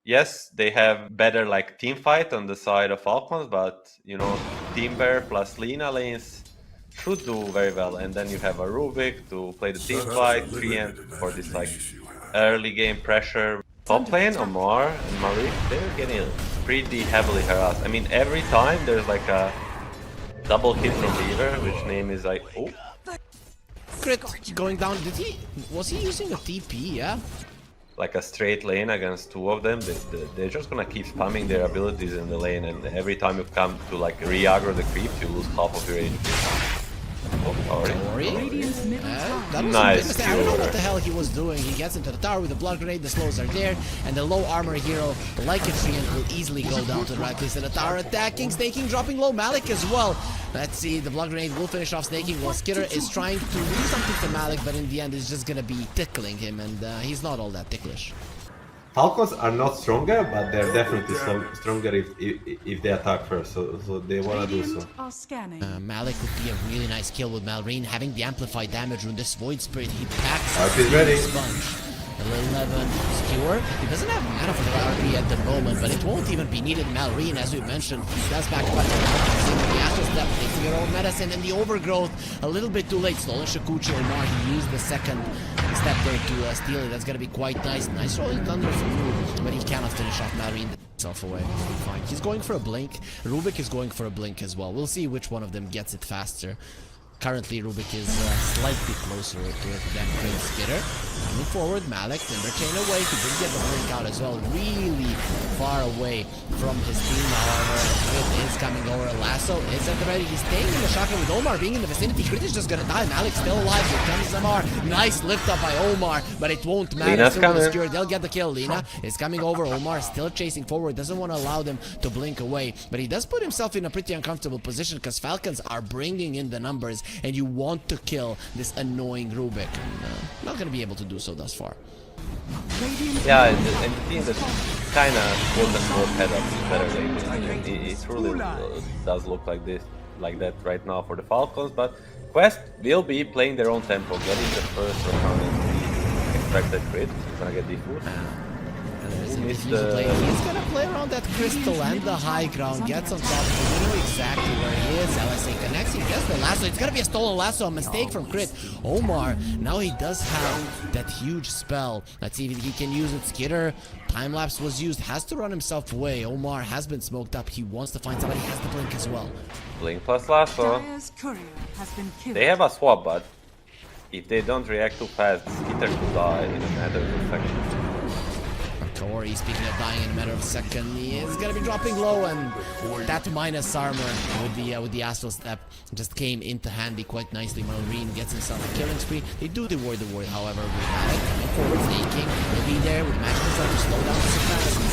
yes, they have better like team fight on the side of Falcons, but you know, Timber plus Lina lanes should do very well. And then you have a Rubik to play the team fight, 3 for this like early game pressure. Top lane, OmaR and Malik, they're getting pretty heavily harassed. I mean, every time there's like a double hit from Beaver, which name is like, oh. Crit going down. Was he using a TP? Yeah. Like a straight lane against two of them, they're just gonna keep spamming their abilities in the lane, and every time you come to like re-aggro the creep, you lose half of your HP. Oh, kaori. That was Nice. a big mistake. I don't know what the hell he was doing. He gets into the tower with the blood grenade, the slows are there, and the low armor hero, like a Treant, will easily go down to the right place of the tower, attacking, Sneyking, dropping low, Malik as well. Let's see, the blood grenade will finish off Sneyking while Skiter is trying to do something to Malik, but in the end is just gonna be tickling him, and he's not all that ticklish. Falcons are not stronger, but they're definitely stronger if they attack first, so they wanna do so. Malik would be a really nice kill with Malrine having the amplified damage rune. This Void Spirit, he packs RP ready. Sponge. 11 Skewer. He doesn't have mana for the RP at the moment, but it won't even be needed. Malrine, as we mentioned, he does back up the Astral Step, taking your own medicine, and the Overgrowth a little bit too late. Stolen Shakuchi OmaR, he used the second step there to steal it. That's gonna be quite nice. Nice rolling thunder from Rubik, but he cannot finish off Malrine himself away. Fine. He's going for a blink. Rubik is going for a blink as well. We'll see which one of them gets it faster. Currently, Rubik is slightly closer to it than Prince Skiter. Coming forward, Malik, Timber Chain away. He did get the blink out as well. Really far away from his team, however. Crit is coming over. Lasso is at the ready. He's staying in the shotgun with OmaR being in the vicinity. Crit is just gonna die. Malik's still alive. Here comes OmaR. Nice lift up by OmaR, but it won't matter. They'll get the kill. Lina is coming over. OmaR still chasing forward. Doesn't want to allow them to blink away, but he does put himself in a pretty uncomfortable position because Falcons are bringing in the numbers, and you want to kill this annoying Rubik. Not gonna be able to do so thus far. Yeah, and the team that kind of quote unquote head up is better lately. It really does look like this, like that right now for the Falcons. But Quest will be playing their own tempo, getting the first round and expected crit. He's gonna get defused. He's gonna play around that crystal and the high ground, gets on top of him, we know exactly where he is. LSA connects, he gets the lasso. It's gonna be a stolen lasso, a mistake from Crit. OmaR, now he does have that huge spell. Let's see if he can use it. Skiter, time lapse was used, has to run himself away. OmaR has been smoked up, he wants to find somebody, he has the blink as well. Blink plus lasso. They have a swap, but if they don't react too fast, Skiter could die in a matter of seconds. Kaori, speaking of dying in a matter of a second, he is gonna be dropping low, and that minus armor with the Astral Step just came into handy quite nicely. Malrine gets himself a killing spree. They do the ward, however, with Malik coming forward. Sneyking will be there with magic to slow down the Supremacy.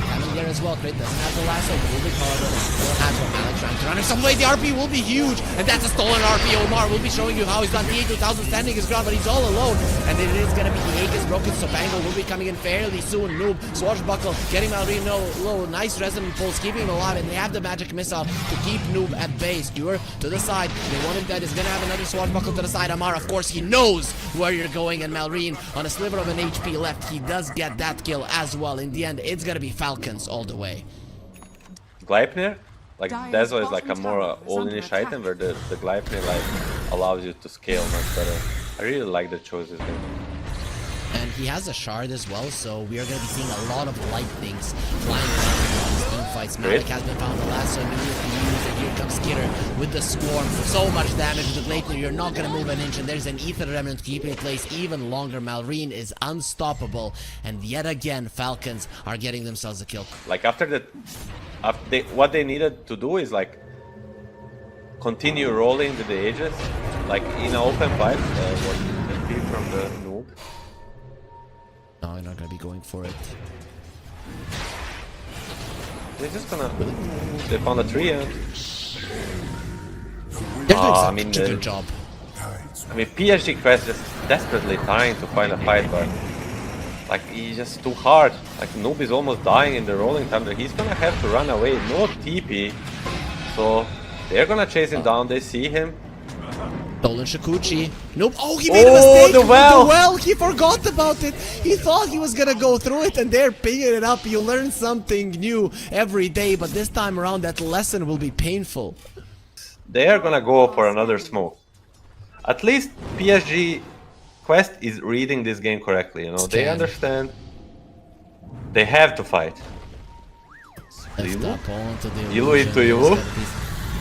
Coming there as well. Crit doesn't have the lasso, but will be however still has one. Malik trying to run him some way. The RP will be huge, and that's a stolen RP. OmaR will be showing you how he's done T8000 standing his ground, but he's all alone, and it is gonna be the Aegis is broken, so Bango will be coming in fairly soon. Noob, Swashbuckle, getting Malrine low, nice resonant pulse, keeping him alive, and they have the magic missile to keep Noob at base. Skewer to the side, they want him dead, he's gonna have another Swashbuckle to the side. OmaR, of course, he knows where you're going, and Malrine, on a sliver of an HP left, he does get that kill as well. In the end, it's gonna be Falcons all the way. Gleipnir? Like, Dezo is like a more all-in-ish item where the Gleipnir like allows you to scale much better. I really like the choices there. And he has a shard as well, so we are going to be seeing a lot of lightnings flying around in these team fights. Malik has been found the last, so immediately used, and here comes Skiter with the Swarm. So much damage with the Gleipnir, you're not going to move an inch, and there's an Ether Remnant keeping in place even longer. Malrine is unstoppable, and yet again, Falcons are getting themselves a kill. Like, what they needed to do is, like, continue rolling with the Aegis, like, in an open fight, what you can feel from the noob. No, you're not gonna be going for it. They're just gonna... They found a tree and... They're doing such a good job. I mean, PSG Quest is desperately trying to find a fight, but... Like, he's just too hard. Like, Noob is almost dying in the rolling thunder. He's gonna have to run away. No TP. So, they're gonna chase him down. They see him. Stolen Shikuchi. Nope. Oh, he made a mistake. The well. Well, he forgot about it. He thought he was gonna go through it, and they're picking it up. You learn something new every day, but this time around, that lesson will be painful. They are gonna go for another smoke. At least PSG Quest is reading this game correctly. You know, they understand. They have to fight. Left up onto the Ilu into Ilu.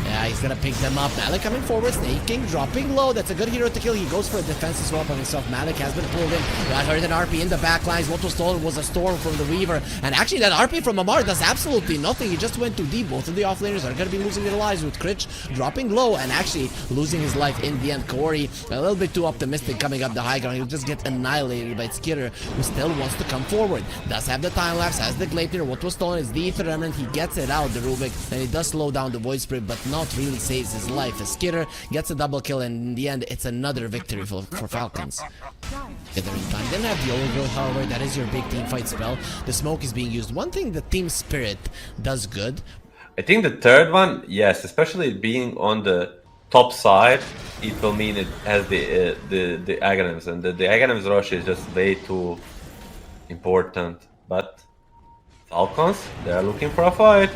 Yeah, he's gonna pick them up. Malik coming forward, Sneyking dropping low. That's a good hero to kill. He goes for a defensive swap on himself. Malik has been pulled in. Got heard an RP in the backlines. What was stolen was a storm from the Weaver. And actually, that RP from OmaR does absolutely nothing. He just went too deep. Both of the offlaners are gonna be losing their lives with Critch dropping low and actually losing his life in the end. Kaori, a little bit too optimistic coming up the high ground. He'll just get annihilated by Skiter, who still wants to come forward. Does have the time lapse, has the Gleipnir. What was stolen is the Ether Remnant. He gets it out, the Rubik, and it does slow down the Void Spirit, but not really saves his life. As Skiter gets a double kill, and in the end, it's another victory for Falcons. Together in time. Didn't have the overgrowth, however. That is your big team fight spell. The smoke is being used. One thing the team spirit does good. I think the third one, yes, especially being on the top side, it will mean it has the Aghanims, and the Aghanims rush is just way too important. But Falcons, they are looking for a fight.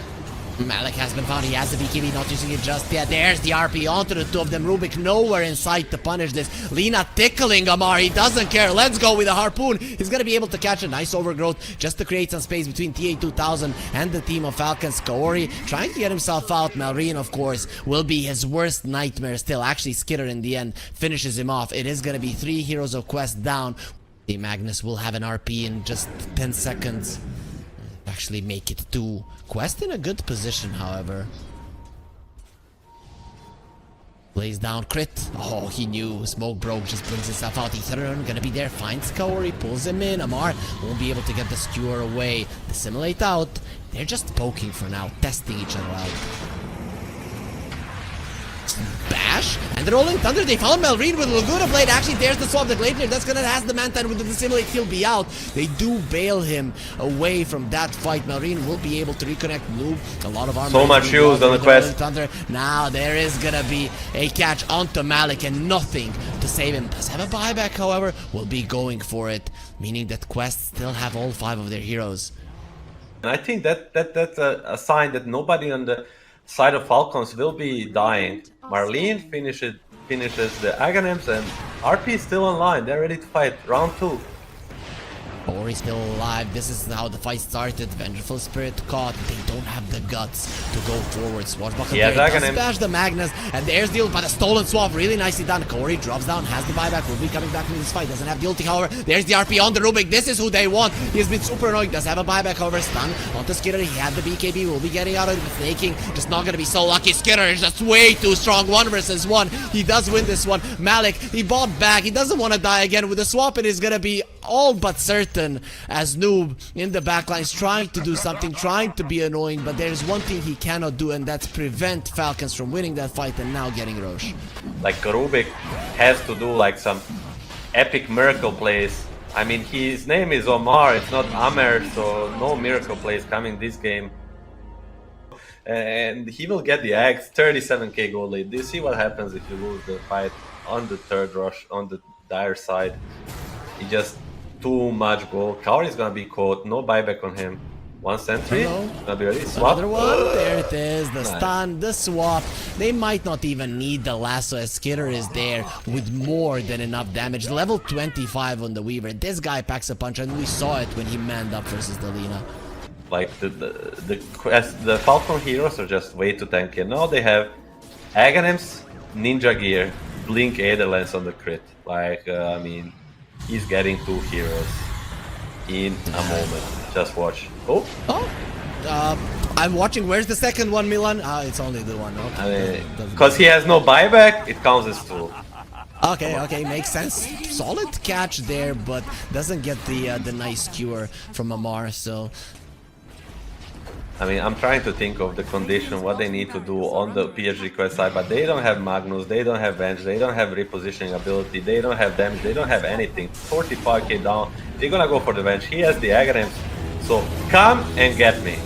Malik has been found. He has the BKB, not using it just yet. There's the RP onto the two of them. Rubik nowhere in sight to punish this. Lina tickling OmaR. He doesn't care. Let's go with a harpoon. He's going to be able to catch a nice overgrowth just to create some space between TA2000 and the team of Falcons. Kaori trying to get himself out. Malrine, of course, will be his worst nightmare still. Actually, Skiter in the end finishes him off. It is going to be 3 Heroes of Quest down. The Magnus will have an RP in just 10 seconds. Actually make it 2. Quest in a good position, however. Plays down crit. Oh, he knew. Smoke broke, just brings himself out. Etherun gonna be there, finds Kaori, pulls him in. OmaR won't be able to get the skewer away. Dissimulate out. They're just poking for now, testing each other out. Bash, and the Rolling Thunder, they found Malrine with Laguna Blade. Actually, there's the swap, the Gleipnir, that's gonna has the Mantine with the Dissimulate, he'll be out. They do bail him away from that fight. Malrine will be able to reconnect Noob. A lot of armor. So much used on the Quest. Thunder. Now there is gonna be a catch onto Malik and nothing to save him. Does have a buyback, however, will be going for it, meaning that Quest still have all 5 of their heroes. And I think that's a sign that nobody on the side of Falcons will be dying. Marlene finishes the Aghanims, and RP is still online. They're ready to fight. Round 2. Kaori still alive. This is how the fight started. Vengeful Spirit caught. They don't have the guts to go forward. Swashbuckler does smash the Magnus, and there's the ult by the stolen swap. Really nicely done. Kaori drops down, has the buyback. Will be coming back into this fight. Doesn't have the ulti, however. There's the RP on the Rubik. This is who they want. He has been super annoying. Does have a buyback, however. Stun onto Skiter. He had the BKB. Will be getting out of the Sneyking. Just not gonna be so lucky. Skiter is just way too strong. 1 versus 1. He does win this one. Malik, he bought back. He doesn't want to die again. With the swap, it is gonna be all but certain, as Noob in the backlines trying to do something, trying to be annoying, but there's one thing he cannot do, and that's prevent Falcons from winning that fight and now getting Roche. Like Rubik has to do like some epic miracle plays. I mean, his name is OmaR, it's not Amer, so no miracle plays coming this game. And he will get the axe, 37k gold lead. Do you see what happens if you lose the fight on the third rush, on the dire side? He just too much gold. Kaori is gonna be caught, no buyback on him. 1 sentry, gonna be ready. Swap. Another one, there it is, the stun, the swap. They might not even need the lasso, as Skiter is there with more than enough damage. Level 25 on the Weaver. This guy packs a punch, and we saw it when he manned up versus the Lina. Like the Falcon heroes are just way too tanky. And now they have Aghanims, Ninja Gear, Blink Aetherlens on the crit. Like, I mean, he's getting 2 heroes in a moment. Just watch. Oh! I'm watching. Where's the second one, Milan? It's only the one. Okay. I mean, because he has no buyback, it counts as 2. Okay, makes sense. Solid catch there, but doesn't get the nice cure from OmaR, so... I mean, I'm trying to think of the condition, what they need to do on the PSG Quest side, but they don't have Magnus, they don't have Venge, they don't have repositioning ability, they don't have damage, they don't have anything. 45k down, they're gonna go for the Venge. He has the Aghanims, so come and get me.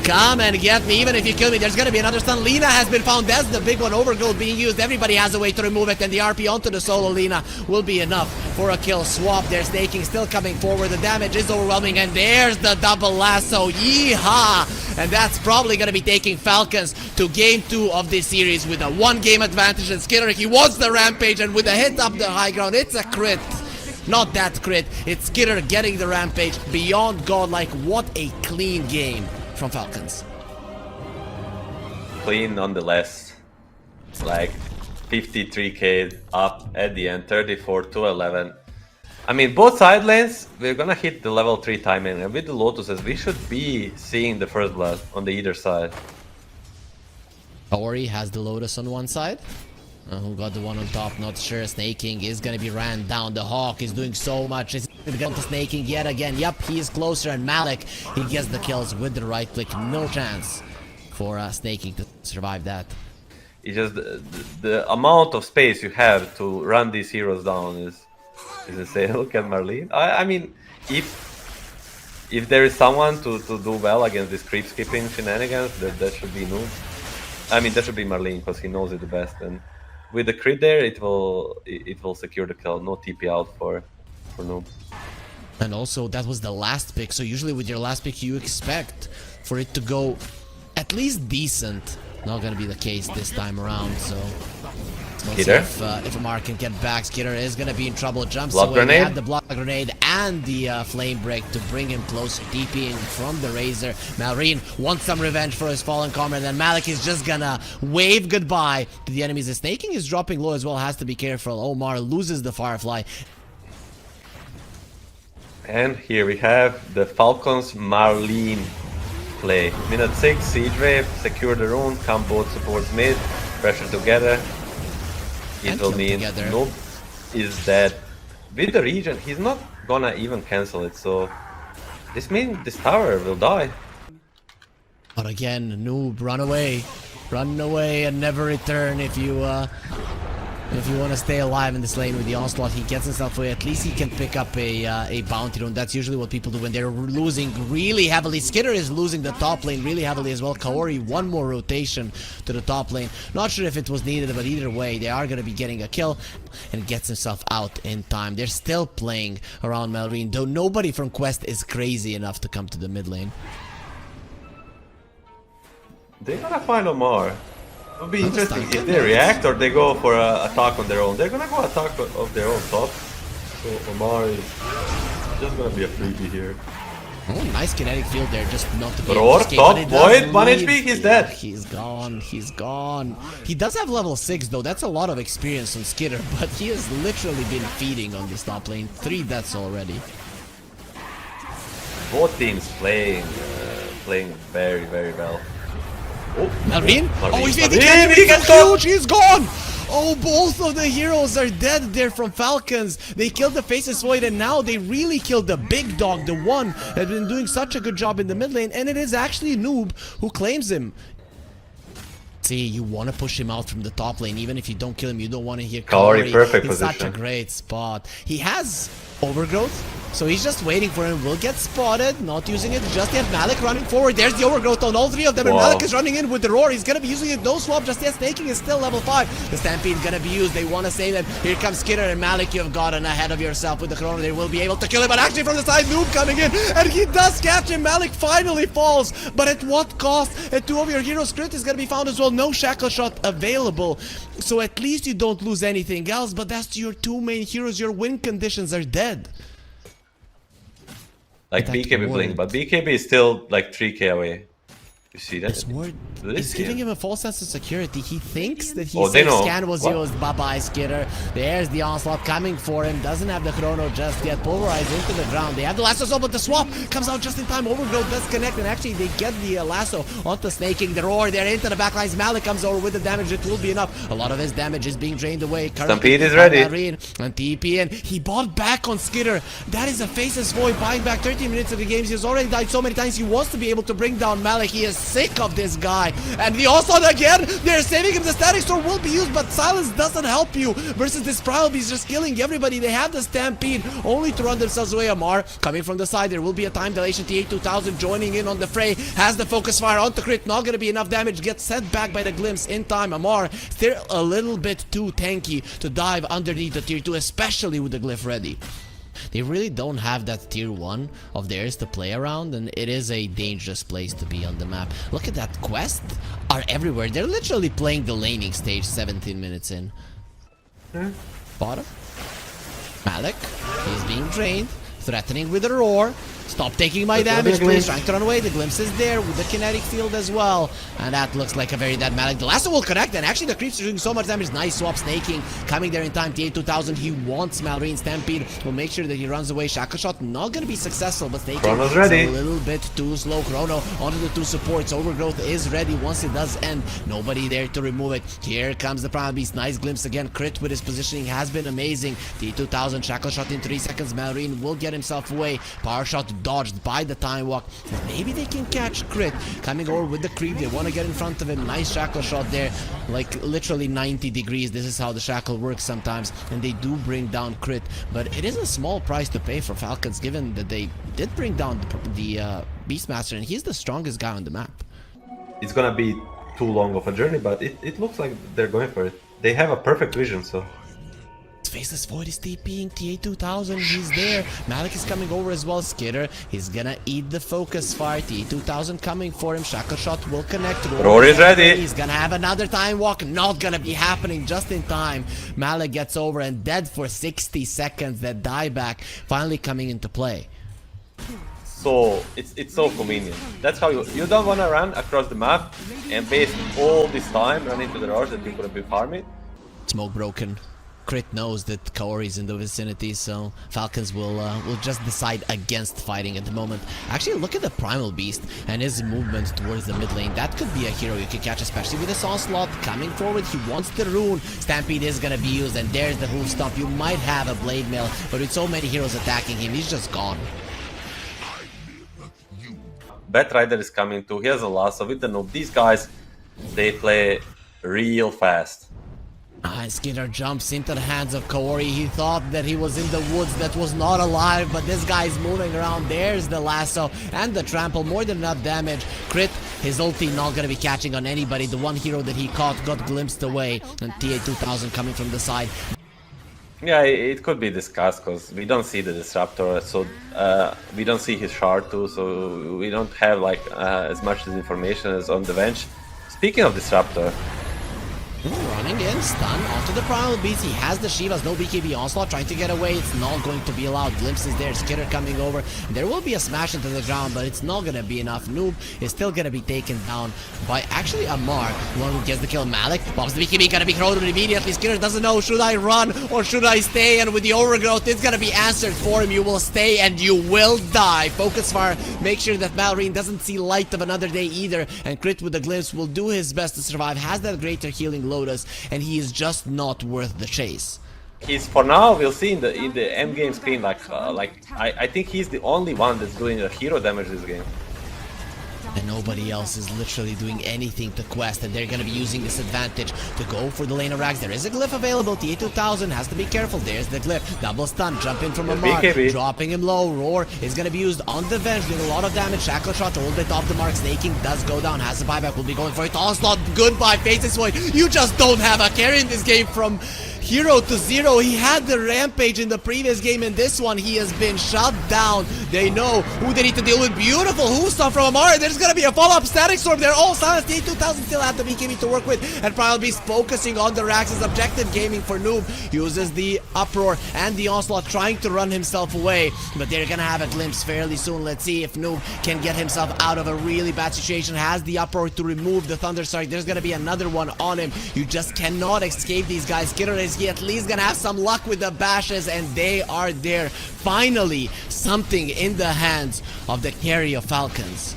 Come and get me, even if you kill me. There's gonna be another stun. Lina has been found. That's the big one. Overgrowth being used. Everybody has a way to remove it, and the RP onto the solo Lina will be enough for a kill. Swap there. Sneyking still coming forward. The damage is overwhelming, and there's the double lasso. Yeehaw! And that's probably gonna be taking Falcons to game 2 of this series with a 1-game advantage. And skiter, he wants the rampage, and with a hit up the high ground, it's a crit. Not that crit. It's skiter getting the rampage. Beyond godlike. What a clean game from Falcons. Clean nonetheless. Like 53k up at the end, 34 to 11. I mean, both side lanes, we're gonna hit the level 3 timing, and with the Lotuses, we should be seeing the first blood on the either side. Kaori has the Lotus on one side. Who got the one on top? Not sure. Sneyking is gonna be ran down. The Hawk is doing so much. Is going to Sneyking yet again. Yep, he is closer. And Malik, he gets the kills with the right click. No chance for Sneyking to survive that. It's just the amount of space you have to run these heroes down is insane. Look at Marlene. I mean, if there is someone to do well against this creep skipping shenanigans, that should be Noob. I mean, that should be Marlene because he knows it the best. And with the crit there, it will secure the kill. No TP out for Noob. And also, that was the last pick. So usually with your last pick, you expect for it to go at least decent. Not gonna be the case this time around. So let's see if OmaR can get back. Skiter is gonna be in trouble. Jumps blood away. Grenade. They have the blood grenade and the flame break to bring him closer. DPing from the Razor. Malrine wants some revenge for his fallen comrade. And Malik is just gonna wave goodbye to the enemies. The Sneyking is dropping low as well. Has to be careful. OmaR loses the Firefly. And here we have the Falcons Marlene play. Minute 6, Siege Wave, secure the rune, come both supports mid, pressure together. It will mean Noob is dead. With the regen, he's not gonna even cancel it, so this means this tower will die. But again, Noob, run away. Run away and never return if you want to stay alive in this lane with the onslaught. He gets himself away. At least he can pick up a bounty rune. That's usually what people do when they're losing really heavily. Skiter is losing the top lane really heavily as well. Kaori, one more rotation to the top lane. Not sure if it was needed, but either way, they are going to be getting a kill and gets himself out in time. They're still playing around Malrine, though nobody from Quest is crazy enough to come to the mid lane. They're gonna find OmaR. It'll be interesting if they react or they go for an attack on their own. They're gonna go attack of their own top. So OmaR is just gonna be a freebie here. Oh, nice kinetic field there, just not to be Roar, escape, top, but void, 1 HP, he's dead. He's gone, he's gone. He does have level 6 though, that's a lot of experience on Skiter, but he has literally been feeding on this top lane. 3 deaths already. Both teams playing very, very well. Oh, Malrine? Oh, he's Malrine, huge, he's gone! Oh, both of the heroes are dead there from Falcons. They killed the Faceless Void, and now they really killed the big dog, the one that had been doing such a good job in the mid lane, and it is actually Noob who claims him. See, you want to push him out from the top lane, even if you don't kill him, you don't want to hear Kaori. Perfect It's position. Such a great spot. He has overgrowth, so he's just waiting for him. Will get spotted, not using it just yet. Malik running forward. There's the overgrowth on all 3 of them, and Malik is running in with the roar. He's gonna be using it. No swap just yet. Sneyking is still level 5. The Stampede is gonna be used. They want to save him. Here comes Skiter and Malik. You've gotten ahead of yourself with the Chrono. They will be able to kill him, but actually from the side, Noob coming in, and he does catch him. Malik finally falls, but at what cost? And 2 of your heroes' crit is gonna be found as well. No shackle shot available, so at least you don't lose anything else. But that's your 2 main heroes. Your win conditions are dead. Like BKB blink, but BKB is still like 3k away. You see that? This word is giving him a false sense of security. He thinks that Oh, he's safe. Scan was used. Bye-bye, Skiter. There's the onslaught coming for him. Doesn't have the chrono just yet. Pulverized into the ground. They have the lasso, but the swap comes out just in time. Overgrowth does connect, and actually they get the lasso onto Sneyking. The roar, they're into the backlines. Malik comes over with the damage. It will be enough. A lot of his damage is being drained away. Stampede is ready. And TP in. He bought back on Skiter. That is a Faceless Void buying back 13 minutes of the games. He has already died so many times. He wants to be able to bring down Malik. He is sick of this guy. And the onslaught again, they're saving him. The static storm will be used, but silence doesn't help you versus this Primal Beast just killing everybody. They have the stampede only to run themselves away. OmaR coming from the side. There will be a time dilation. T8000 joining in on the fray. Has the focus fire onto crit. Not gonna be enough damage. Gets sent back by the glimpse in time. OmaR still a little bit too tanky to dive underneath the tier 2, especially with the glyph ready. They really don't have that tier 1 of theirs to play around, and it is a dangerous place to be on the map. Look at that, quest are everywhere. They're literally playing the laning stage 17 minutes in. Bottom. Malik, he's being drained, threatening with a roar. Stop taking my damage, please. Trying to run away. The glimpse is there with the kinetic field as well. And that looks like a very dead Malik. The last one will connect, and actually the creeps are doing so much damage. Nice swap. Sneyking coming there in time. T8000, he wants Malrine. Stampede will make sure that he runs away. Shackle shot not going to be successful, but Sneyking is a little bit too slow. Chrono onto the 2 supports. Overgrowth is ready once it does end. Nobody there to remove it. Here comes the Primal Beast. Nice glimpse again. Crit with his positioning has been amazing. T8000, shackle shot in 3 seconds. Malrine will get himself away. Power shot dodged by the time walk. Maybe they can catch crit. Coming over with the creep. They want to get in front of him. Nice shackle shot there. Like literally 90 degrees. This is how the shackle works sometimes. And they do bring down crit. But it is a small price to pay for Falcons, given that they did bring down the Beastmaster, and he's the strongest guy on the map. It's gonna be too long of a journey, but it looks like they're going for it. They have a perfect vision, so... Faceless Void is TPing T8000, he's there. Malik is coming over as well. Skiter, he's gonna eat the focus fire. T8000 coming for him. Shackle shot will connect. Roar is ready. He's gonna have another time walk. Not gonna be happening just in time. Malik gets over and dead for 60 seconds. That dieback finally coming into play. So it's so convenient. That's how you don't want to run across the map and waste all this time run into the roars that you could have been farming. Smoke broken. Crit knows that Kaori is in the vicinity, so Falcons will just decide against fighting at the moment. Actually, look at the Primal Beast and his movement towards the mid lane. That could be a hero you could catch, especially with this onslaught coming forward. He wants the rune. Stampede is gonna be used, and there's the hoof stomp. You might have a blade mail, but with so many heroes attacking him, he's just gone. Batrider is coming too. He has a lasso with the noob. These guys, they play real fast. Skiter jumps into the hands of Kaori. He thought that he was in the woods, that was not alive, but this guy's moving around. There's the lasso and the trample, more than enough damage. Crit, his ulti not gonna be catching on anybody. The one hero that he caught got glimpsed away, and T8000 coming from the side. Yeah, it could be discussed because we don't see the disruptor, so we don't see his shard too, so we don't have like as much information as on the bench. Speaking of disruptor, running in, stun onto the Primal Beast. He has the Shivas, no BKB onslaught, trying to get away. It's not going to be allowed. Glimpse is there, Skiter coming over. There will be a smash into the ground, but it's not gonna be enough. Noob is still gonna be taken down by actually OmaR, one who gets the kill. Malik pops the BKB, gonna be crowded immediately. Skiter doesn't know, should I run or should I stay? And with the overgrowth, it's gonna be answered for him. You will stay and you will die. Focus fire, make sure that Malrine doesn't see light of another day either. And Crit with the glimpse will do his best to survive. Has that greater healing Lotus, and he is just not worth the chase. He's, for now, we'll see in the end game screen, I think he's the only one that's doing a hero damage this game. And nobody else is literally doing anything to quest, and they're gonna be using this advantage to go for the lane of Rags. There is a glyph available. T8000 has to be careful. There's the glyph. Double stun, jump in from OmaR, dropping him low. Roar is gonna be used on the Venge, doing a lot of damage. Shackle shot a little bit off the mark. Sneyking does go down, has a buyback, will be going for it. Onslaught, goodbye, Faceless Void. You just don't have a carry in this game from hero to zero. He had the Rampage in the previous game. In this one, he has been shut down. They know who they need to deal with. Beautiful Hooston from OmaR. There's gonna be a follow-up static storm. They're all silenced. T8000 still have the BKB to work with, and Primal Beast focusing on the Rax's objective. Gaming for Noob uses the uproar and the onslaught, trying to run himself away, but they're gonna have a glimpse fairly soon. Let's see if Noob can get himself out of a really bad situation. Has the uproar to remove the Thunderstrike. There's gonna be another one on him. You just cannot escape these guys. Skiter is he at least gonna have some luck with the bashes, and they are there. Finally, something in the hands of the carry of Falcons.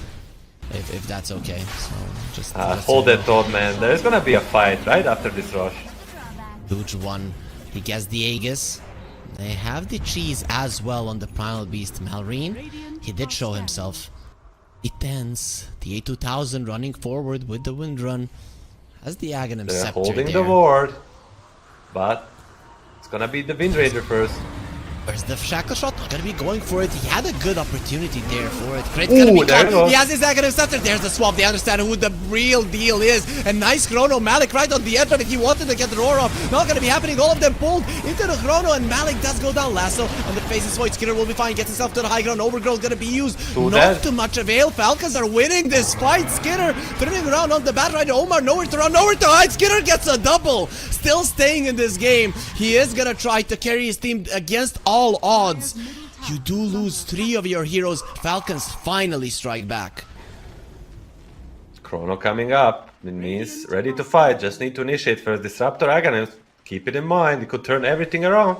If that's okay. So just hold that thought, man. There's gonna be a fight right after this rush. Huge one. He gets the Aegis. They have the cheese as well on the Primal Beast. Malrine, he did show himself. It ends. The A2000 running forward with the wind run. Has the Aghanim They're scepter holding there. the ward, but it's gonna be the Wind Ranger first. Where's the shackle shot? Not gonna be going for it. He had a good opportunity there for it. Crit's gonna be caught. He has his Aghanim scepter. There's the swap. They understand who the real deal is. And nice chrono. Malik right on the edge of it. He wanted to get the roar off. Not gonna be happening. All of them pulled into the chrono, and Malik does go down. Lasso on the faces void. Skiter will be fine. Gets himself to the high ground. Overgrowth gonna be used. Not too much avail. Falcons are winning this fight. Skiter turning around on the bat right. OmaR nowhere to run, nowhere to hide. Skiter gets a double. Still staying in this game. He is gonna try to carry his team against all odds. You do lose 3 of your heroes. Falcons finally strike back. Chrono coming up. It means ready to fight. Just need to initiate first. Disruptor Aghanim. Keep it in mind. It could turn everything around.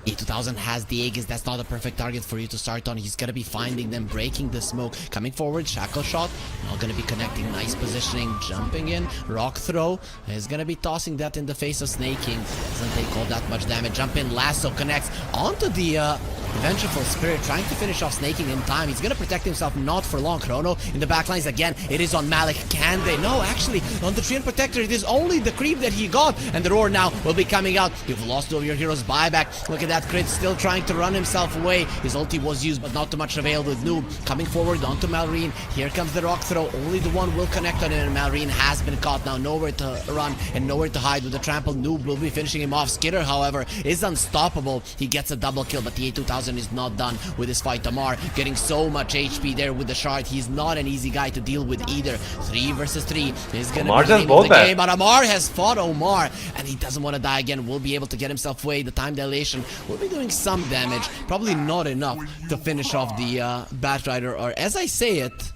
A2000 has the Aegis. That's not a perfect target for you to start on. He's gonna be finding them, breaking the smoke. Coming forward, shackle shot. Not gonna be connecting. Nice positioning. Jumping in. Rock throw. He's gonna be tossing that in the face of Sneyking. Doesn't take all that much damage. Jump in. Lasso connects onto the Vengeful Spirit, trying to finish off Sneyking in time. He's gonna protect himself, not for long. Chrono in the backlines again. It is on Malik. Can they? No, actually, on the Treant Protector, it is only the creep that he got. And the roar now will be coming out. You've lost 2 of your heroes. Buyback. Look at that crit, still trying to run himself away. His ulti was used, but not too much availed with Noob. Coming forward onto Malrine. Here comes the rock throw. Only the one will connect on him, and Malrine has been caught now. Nowhere to run and nowhere to hide with the trample. Noob will be finishing him off. Skiter, however, is unstoppable. He gets a double kill, but the A2000 is not done with this fight. OmaR getting so much HP there with the shard. He's not an easy guy to deal with either. 3 versus 3 is gonna be the name of the game, but OmaR has fought OmaR, and he doesn't want to die again. Will be able to get himself away. The time dilation will be doing some damage, probably not enough to finish off the Batrider, or as I say it,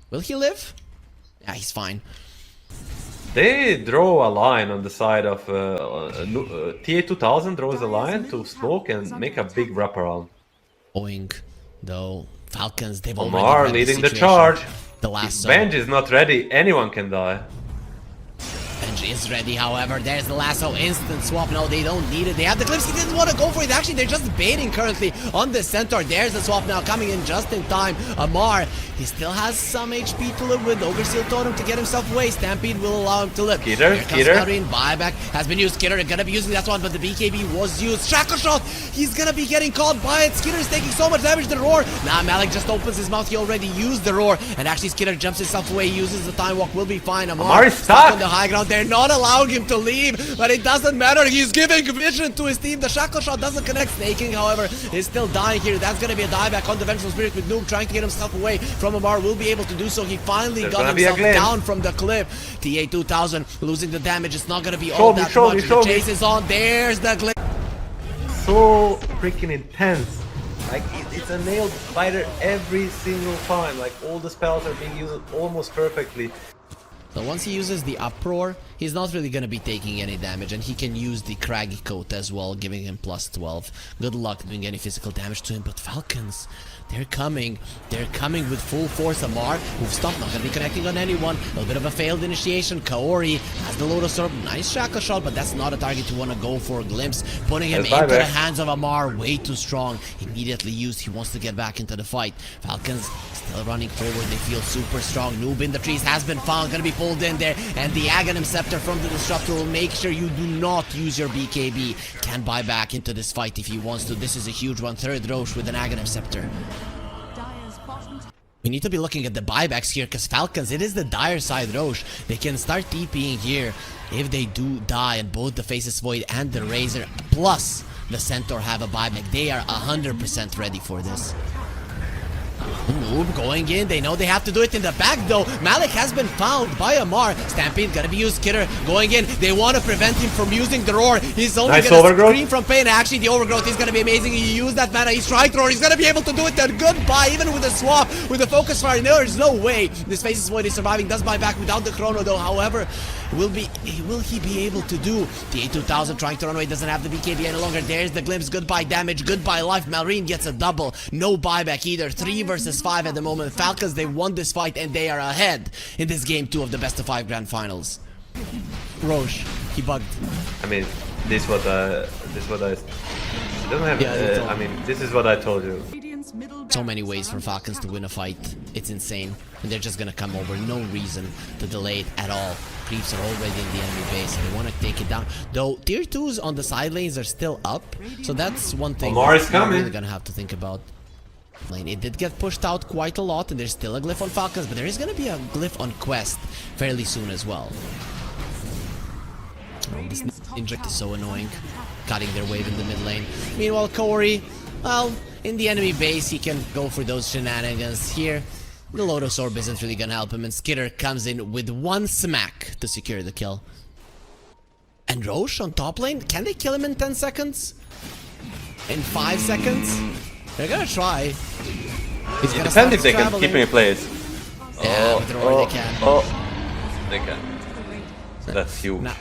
will he live? Yeah, he's fine. They draw a line on the side of TA2000 draws a line to smoke and make a big wraparound. Going though, Falcons, they've OmaR already leading the charge. The last Benj is not ready. Anyone can die. Benji is ready, however. There's the lasso. Instant swap. No, they don't need it. They have the clips. He didn't want to go for it. Actually, they're just baiting currently on the centaur. There's the swap now coming in just in time. OmaR, he still has some HP to live with. Overseal Totem to get himself away. Stampede will allow him to live. Skiter. Buyback has been used. Skiter gonna be using that one, but the BKB was used. Shackle shot. He's gonna be getting caught by it. Skiter is taking so much damage. The roar. Now Malik just opens his mouth. He already used the roar, and actually Skiter jumps himself away. Uses the time walk. Will be fine. OmaR is stuck on the high ground. They're not allowing him to leave, but it doesn't matter. He's giving vision to his team. The shackle shot doesn't connect. Sneyking, however, is still dying here. That's gonna be a dieback on the Vengeful Spirit with Noob trying to get himself away from OmaR. Will be able to do so. He finally got himself down from the cliff. TA2000 losing the damage. It's not gonna be all that much. The chase is on. There's the glitch. So freaking intense. Like it's a nailed fighter every single time. Like all the spells are being used almost perfectly. So once he uses the uproar, he's not really going to be taking any damage, and he can use the craggy coat as well, giving him plus 12. Good luck doing any physical damage to him, but Falcons, they're coming with full force. OmaR, move stop, not going to be connecting on anyone. A little bit of a failed initiation. Kaori has the Lotus Orb, nice shackle shot, but that's not a target you want to go for. Glimpse, putting him into the hands of OmaR, way too strong. Immediately used, he wants to get back into the fight. Falcons still running forward, they feel super strong. Noob in the trees has been found, going to be pulled in there, and the Aghanim Scepter from the Disruptor will make sure you do not use your BKB. Can buy back into this fight if he wants to. This is a huge one. Third Roche with an Aghanim Scepter. We need to be looking at the buybacks here, because Falcons, it is the dire side Roche. They can start TPing here if they do die, and both the Faceless Void and the Razor plus the Centaur have a buyback. They are 100% ready for this. Noob going in. They know they have to do it in the back though. Malik has been found by OmaR. Stampede gonna be used. Skiter going in. They want to prevent him from using the roar. He's only gonna scream from pain. Actually, the overgrowth is gonna be amazing. He used that mana. He's trying to roar. He's gonna be able to do it then. Goodbye. Even with the swap, with the focus fire, there's no way this Faceless Void is surviving. Does buy back without the chrono though. However, will he be able to do? The A2000 trying to run away, doesn't have the BKB any longer. There's the glimpse. Goodbye damage. Goodbye life. Malrine gets a double. No buyback either. 3 versus 5 at the moment. Falcons, they won this fight and they are ahead in this game 2 of the best of 5 grand finals. Roche, he bugged. I mean, this is what I don't have. Yeah, I mean, this is what I told you. so many ways for Falcons to win a fight. It's insane. And they're just gonna come over. No reason to delay it at all. Creeps are already in the enemy base. They want to take it down. Though tier 2s on the side lanes are still up. So that's one thing OmaR is we're coming. really gonna have to think about. Lane. It did get pushed out quite a lot, and there's still a glyph on Falcons, but there is gonna be a glyph on Quest fairly soon as well. Oh, this inject is so annoying. Cutting their wave in the mid lane. Meanwhile, kaori, well, in the enemy base, he can go for those shenanigans. Here, the Lotus Orb isn't really gonna help him, and Skiter comes in with one smack to secure the kill. And Roche on top lane, can they kill him in 10 seconds? In 5 seconds? They're gonna try. He's It depends if they can keep him in place. Yeah, with Roar they can. They can. That's huge. Nah.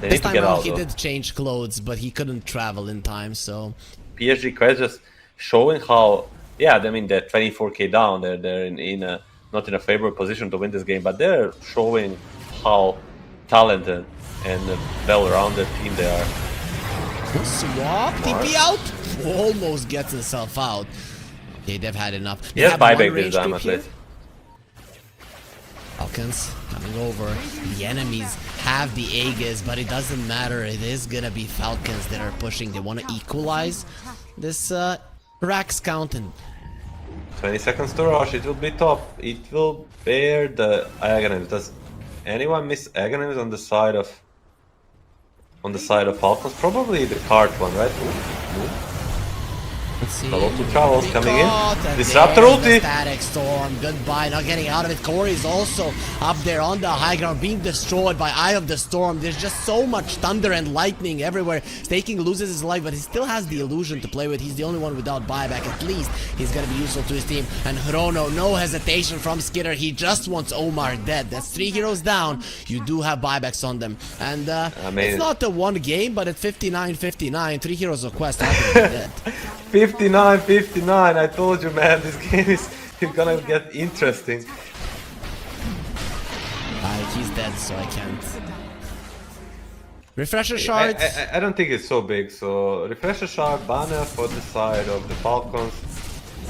They This need to time get around out he though. did change clothes, but he couldn't travel in time, so... PSG Quest just showing how, yeah, I mean they're 24k down. They're in a not in a favorable position to win this game, but they're showing how talented and well-rounded team they are. Swap, TP out! Almost gets himself out. Okay, they've had enough. They Yes, have one buyback range this time creep at here. least. Falcons coming over. The enemies have the Aegis, but it doesn't matter. It is gonna be Falcons that are pushing. They want to equalize this Rax count, and 20 seconds to rush. It will be tough. It will bear the Aghanim's. Does anyone miss Aghanim's on the side of Falcons? Probably the cart one, right? Ooh. let's see. Hello to Travels coming in. And Disruptor there's the ulti. Static Storm. Goodbye. Not getting out of it. kaori is also up there on the high ground, being destroyed by Eye of the Storm. There's just so much thunder and lightning everywhere. Sneyking loses his life, but he still has the illusion to play with. He's the only one without buyback. At least he's gonna be useful to his team. And Chrono, no hesitation from Skiter. He just wants OmaR dead. That's 3 heroes down. You do have buybacks on them. And it's not the one game, but at 59-59, 3 heroes of Quest have to be dead. 59-59. I told you, man, this game is gonna get interesting. He's dead, so I can't. Refresher shards. I don't think it's so big. So refresher shard banner for the side of the Falcons,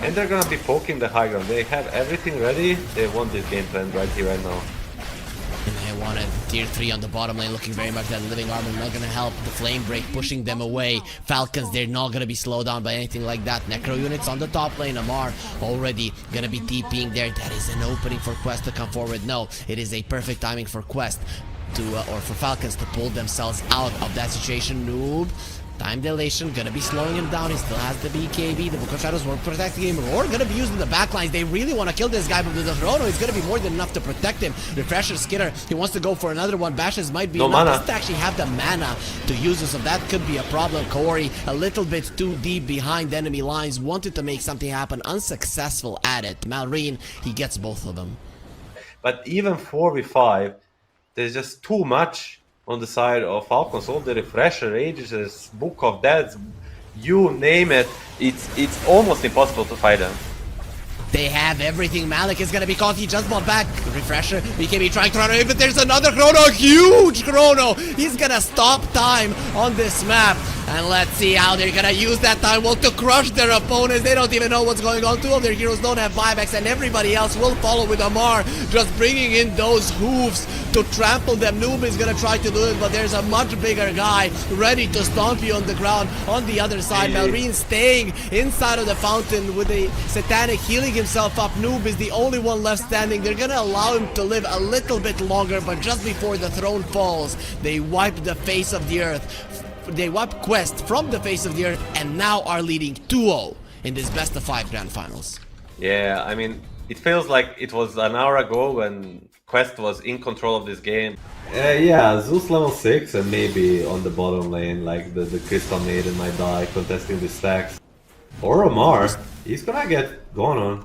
and they're gonna be poking the high ground. They have everything ready. They want this game plan right here, right now. And I wanted tier 3 on the bottom lane, looking very much that living armor not gonna help. The flame break pushing them away. Falcons, they're not gonna be slowed down by anything like that. Necro units on the top lane. OmaR already gonna be TPing there. That is an opening for Quest to come forward. No, it is a perfect timing for Quest to or for Falcons to pull themselves out of that situation. Noob. Time dilation, gonna be slowing him down. He still has the BKB. The Book of Shadows will protect him. Roar gonna be used in the backlines. They really want to kill this guy, but with the Chrono, it's gonna be more than enough to protect him. Refresher Skiter, he wants to go for another one. Bashes might be No enough. mana. Doesn't actually have the mana to use it, so that could be a problem. kaori, a little bit too deep behind enemy lines, wanted to make something happen, unsuccessful at it. Malrine, he gets both of them. But even 4v5, there's just too much on the side of Falcons. All the refresher, Aegis, Book of Deads, you name it, it's almost impossible to fight them. They have everything. Malik is gonna be caught. He just bought back. Refresher. BKB trying to run away, but there's another Chrono. Huge Chrono. He's gonna stop time on this map. And let's see how they're gonna use that time well to crush their opponents. They don't even know what's going on. 2 of their heroes don't have buybacks, and everybody else will follow with OmaR, just bringing in those hooves to trample them. Noob is gonna try to do it, but there's a much bigger guy ready to stomp you on the ground on the other side. Malrine staying inside of the fountain with a satanic healing himself up. Noob is the only one left standing. They're gonna allow him to live a little bit longer, but just before the throne falls, they wipe the face of the earth. They wipe Quest from the face of the earth, and now are leading 2-0 in this best of 5 grand finals. Yeah, I mean, it feels like it was an hour ago when Quest was in control of this game. Yeah, Zeus level 6 and maybe on the bottom lane, like the Crystal Maiden might die contesting the stacks. Or OmaR, he's gonna get going on.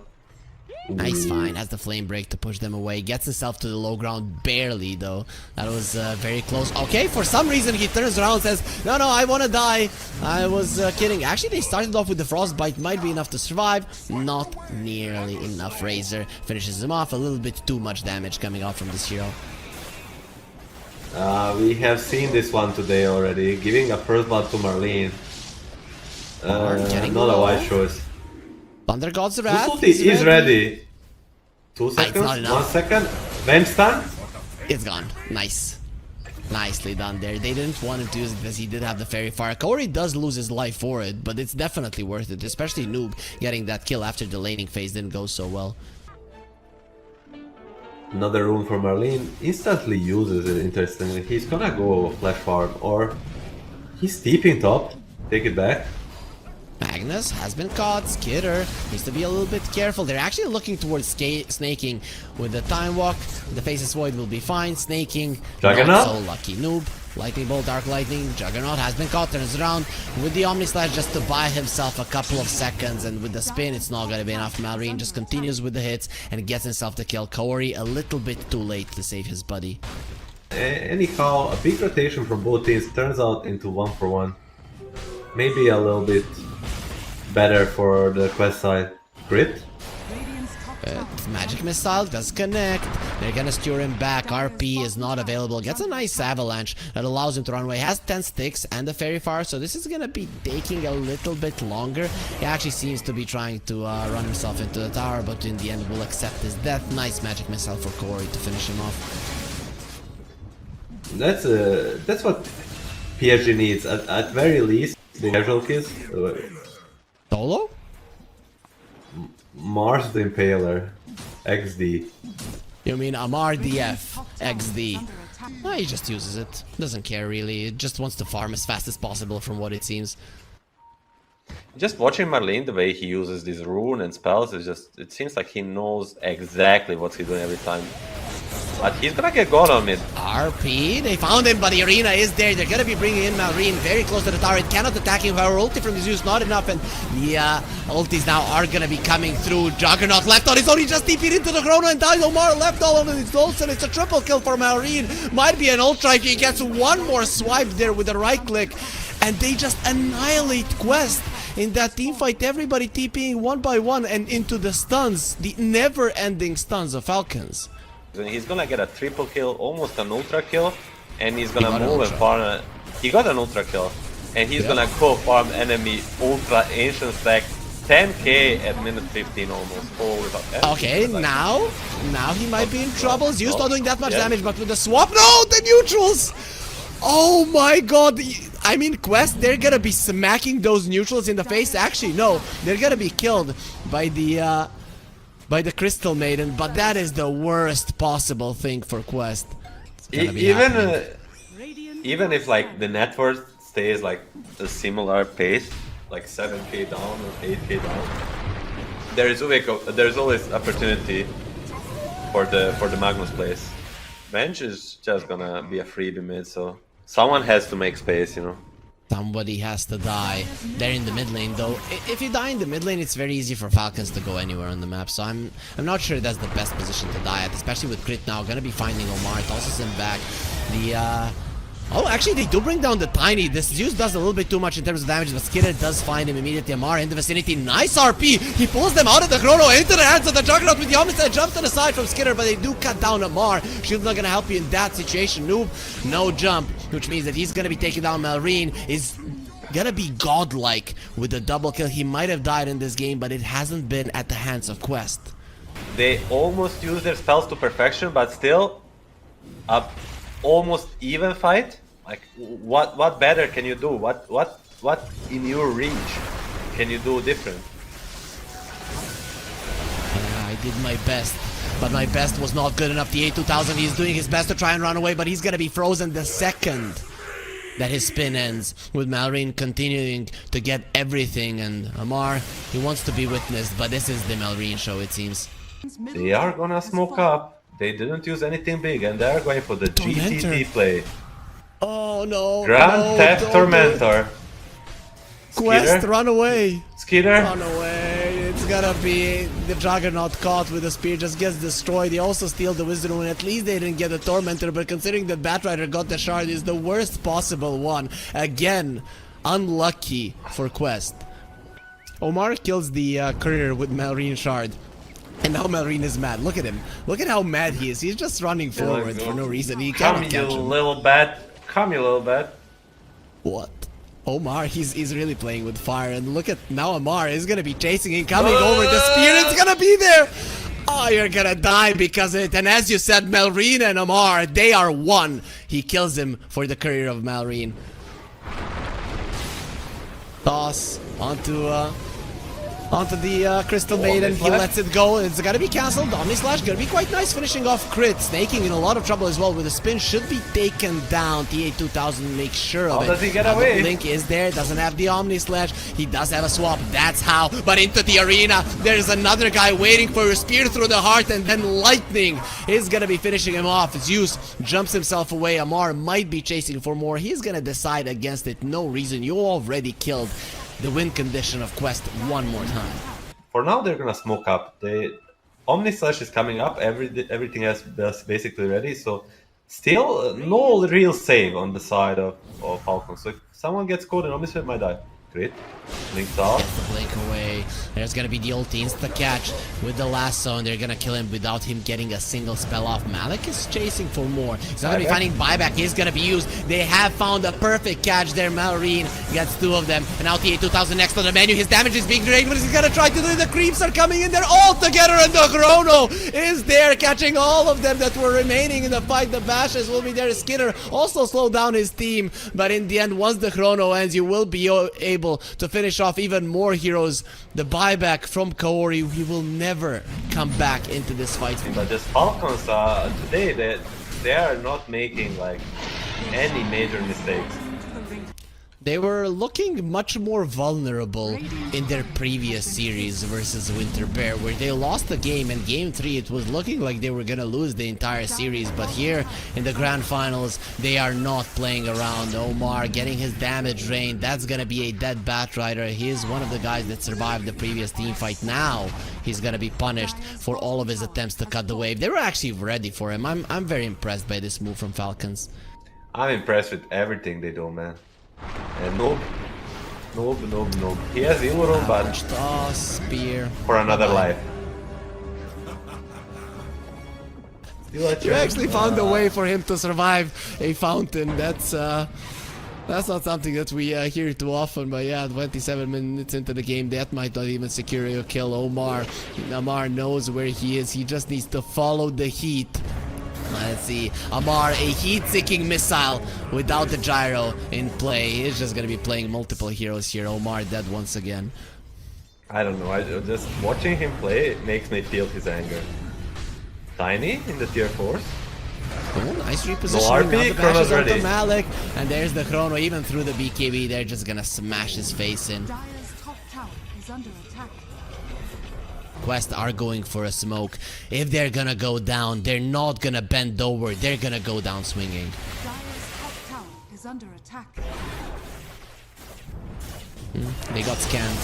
Nice find, has the flame break to push them away. Gets himself to the low ground, barely though. That was very close. Okay, for some reason he turns around and says, no, I want to die. I was kidding. Actually, they started off with the Frostbite. Might be enough to survive. Not nearly enough. Razor finishes him off. A little bit too much damage coming out from this hero. We have seen this one today already. Giving a first blood to Marlene. Not a wise choice. Thunder God's Whose Wrath ulti is ready. 2 not seconds, enough. 1 second. Venge stun. It's gone. Nice. Nicely done there. They didn't want him to use it because he did have the Fairy Fire. Kaori does lose his life for it, but it's definitely worth it, especially Noob getting that kill after the laning phase didn't go so well. Another rune for Marlene. Instantly uses it, interestingly. He's gonna go flash farm, or he's TPing top. Take it back. Magnus has been caught. Skiter needs to be a little bit careful. They're actually looking towards Sneyking with the time walk. The Faceless Void will be fine. Sneyking, Juggernaut? not so lucky. Noob, Lightning Bolt, Dark Lightning. Juggernaut has been caught. Turns around with the Omni Slash just to buy himself a couple of seconds. And with the spin, it's not going to be enough. Malrine just continues with the hits and gets himself the kill. Kaori a little bit too late to save his buddy. Anyhow, a big rotation from both teams turns out into 1-for-1. Maybe a little bit better for the quest side. Crit? Magic Missile does connect. They're gonna steer him back. RP is not available. Gets a nice avalanche that allows him to run away. Has 10 sticks and the Fairy Fire, so this is gonna be taking a little bit longer. He actually seems to be trying to run himself into the tower, but in the end will accept his death. Nice Magic Missile for Kaori to finish him off. That's what PSG needs. At very least, the casualties. Solo? Mars the Impaler. XD. You mean OmaR DF XD? No, he just uses it. Doesn't care really. It just wants to farm as fast as possible from what it seems. Just watching Marlene, the way he uses these rune and spells, is just, it seems like he knows exactly what he's doing every time. But he's gonna get God on mid. RP, they found him, but the arena is there. They're gonna be bringing in Malrine very close to the tower. It cannot attack him. However, ulti from Zeus not enough, and the ultis now are gonna be coming through. Juggernaut left on his own. He just TP'd into the Chrono and died. OmaR left all on his ults, and it's a triple kill for Malrine. Might be an ultra if he gets one more swipe there with the right click, and they just annihilate Quest. In that team fight, everybody TPing one by one and into the stuns, the never-ending stuns of Falcons. He's gonna get a triple kill, almost an ultra kill, and he's gonna move and farm. He got an ultra kill, and he's gonna go farm enemy ultra ancient stack 10k at minute 15 almost. Okay, now he might be in trouble. Zeus not doing that much damage, but with the swap, no, the neutrals! Oh my god! I mean, Quest, they're gonna be smacking those neutrals in the face. Actually, no, they're gonna be killed by the Crystal Maiden, but that is the worst possible thing for Quest. Even if like the net worth stays like a similar pace, like 7k down or 8k down, there's always opportunity for the Magnus place. Bench is just gonna be a freebie mid, so someone has to make space, you know. Somebody has to die. They're in the mid lane though. If you die in the mid lane, it's very easy for Falcons to go anywhere on the map. So I'm not sure that's the best position to die at, especially with Crit now. Gonna be finding OmaR, tosses him back. Oh, actually, they do bring down the Tiny. This Zeus does a little bit too much in terms of damage, but Skiter does find him immediately. OmaR in the vicinity. Nice RP. He pulls them out of the Chrono into the hands of the Juggernaut with the Omniscient. Jumps to the side from Skiter, but they do cut down OmaR. Shield's not going to help you in that situation. Noob, no jump, which means that he's going to be taking down Malrine. Is gonna be godlike with the double kill. He might have died in this game, but it hasn't been at the hands of Quest. They almost use their spells to perfection, but still almost even fight. Like what better can you do? What in your reach can you do different? Yeah, I did my best, but my best was not good enough. The A2000, he's doing his best to try and run away, but he's gonna be frozen the second that his spin ends, with Malrine continuing to get everything, and OmaR, he wants to be witnessed, but this is the Malrine show, it seems. They are gonna smoke up. They didn't use anything big, and they're going for the GTT play. Oh no! Grand Theft Tormentor. Quest, run away! Skiter. Run away! It's gonna be the Juggernaut caught with the spear, just gets destroyed. They also steal the Wisdom Rune. At least they didn't get the Tormentor, but considering that Batrider got the shard, is the worst possible one. Again, unlucky for Quest. OmaR kills the courier with Malrine shard. And now Malrine is mad. Look at him. Look at how mad he is. He's just running forward for no reason. He Come, cannot you catch him. little bat. Come, you little bat. What? OmaR, he's really playing with fire. And look at now OmaR is gonna be chasing and coming over. The Spirit's gonna be there. Oh, you're gonna die because of it. And as you said, Malrine and OmaR, they are one. He kills him for the career of Malrine. Toss onto the Crystal Maiden. He lets it go. It's gonna be cancelled. Omnislash gonna be quite nice, finishing off crit. Sneyking in a lot of trouble as well with the spin. Should be taken down. TA2000 makes sure of it. How does he get away? Link is there. Doesn't have the Omnislash. He does have a swap. That's how. But into the arena, there's another guy waiting for a spear through the heart, and then Lightning is gonna be finishing him off. Zeus jumps himself away. OmaR might be chasing for more. He's gonna decide against it. No reason. You already killed the win condition of Quest one more time. For now, they're gonna smoke up. The Omnislash is coming up. Everything else is basically ready. So still no real save on the side of Falcons. So if someone gets caught, and Omnislash might die. Great. Linked off. Gets the blink away. There's gonna be the ulti insta catch with the lasso, and they're gonna kill him without him getting a single spell off. Malik is chasing for more. He's not gonna be finding buyback. He's gonna be used. They have found a perfect catch there. Malrine gets two of them, and now TA2000 next on the menu. His damage is being drained. What is he gonna try to do? The creeps are coming in there all together, and the Chrono is there, catching all of them that were remaining in the fight. The bashes will be there. Skiter also slowed down his team, but in the end, once the Chrono ends, you will be able to finish off even more heroes. The buyback from Kaori, he will never come back into this fight. But this Falcons today, they are not making like any major mistakes. They were looking much more vulnerable in their previous series versus Winter Bear, where they lost the game. In game 3 it was looking like they were gonna lose the entire series, but here in the grand finals they are not playing around. OmaR getting his damage drained. That's gonna be a dead Batrider. He is one of the guys that survived the previous team fight. Now he's gonna be punished for all of his attempts to cut the wave. They were actually ready for him. I'm very impressed by this move from Falcons. I'm impressed with everything they do, man. And noob. He has Illurum, but spear for another life. You actually found a way for him to survive a fountain. That's not something that we hear too often. But yeah, 27 minutes into the game, that might not even secure a kill. OmaR knows where he is. He just needs to follow the heat. Let's see, OmaR, a heat-seeking missile without the gyro in play. He's just gonna be playing multiple heroes here. OmaR dead once again. I don't know, just watching him play makes me feel his anger. Tiny in the tier 4s. Oh, nice repositioning. Now the bashes onto Malik, and there's the Chrono. Even through the BKB, they're just gonna smash his face in. Quest are going for a smoke. If they're gonna go down, they're not gonna bend over. They're gonna go down swinging. They got scanned.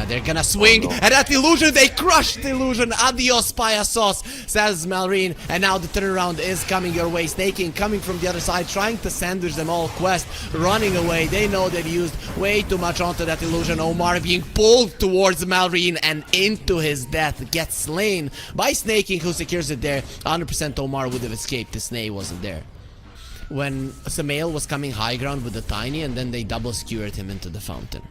They're gonna swing, and that illusion, they crushed the illusion. Adios, Payasos, says Malrine. And now the turnaround is coming your way. Sneyking coming from the other side, trying to sandwich them all. Quest running away. They know they've used way too much onto that illusion. OmaR being pulled towards Malrine and into his death. Gets slain by Sneyking, who secures it there. 100% OmaR would have escaped if Sney wasn't there. When Samael was coming high ground with the Tiny, and then they double skewered him into the fountain.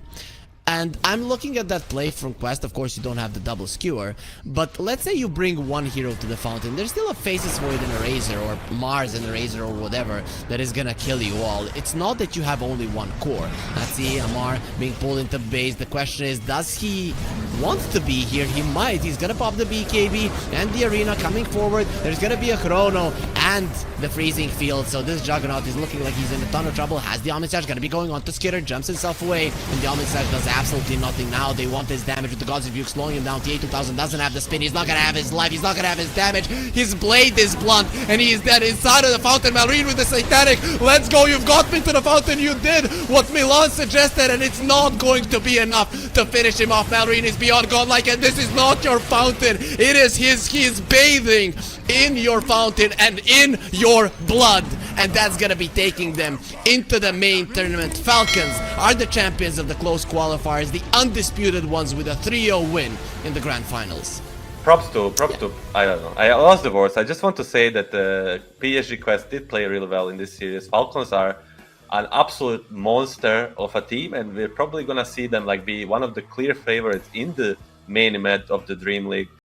And I'm looking at that play from Quest. Of course, you don't have the double skewer, but let's say you bring one hero to the fountain. There's still a Faceless Void and Eraser, or Mars and Eraser, or whatever, that is gonna kill you all. It's not that you have only one core. Let's see, OmaR being pulled into base. The question is, does he want to be here? He might. He's gonna pop the BKB and the arena coming forward. There's gonna be a Chrono and the freezing field, so this Juggernaut is looking like he's in a ton of trouble. Has the Omnislash, gonna be going on to Skiter, jumps himself away, and the Omnislash does absolutely nothing. Now they want his damage with the Gods of Duke, slowing him down. TA2000 doesn't have the spin. He's not gonna have his life. He's not gonna have his damage. His blade is blunt, and he is dead inside of the fountain. Malrine with the Satanic. Let's go. You've got me to the fountain. You did what Milan suggested, and it's not going to be enough to finish him off. Malrine is beyond godlike, and this is not your fountain. It is his. He is bathing in your fountain and in your blood, and that's gonna be taking them into the main tournament. Falcons are the champions of the close qualifiers, the undisputed ones, with a 3-0 win in the grand finals. Props to, I don't know, I lost the words. I just want to say that the PSG Quest did play really well in this series. Falcons are an absolute monster of a team, and we're probably gonna see them like be one of the clear favorites in the main event of the Dream League.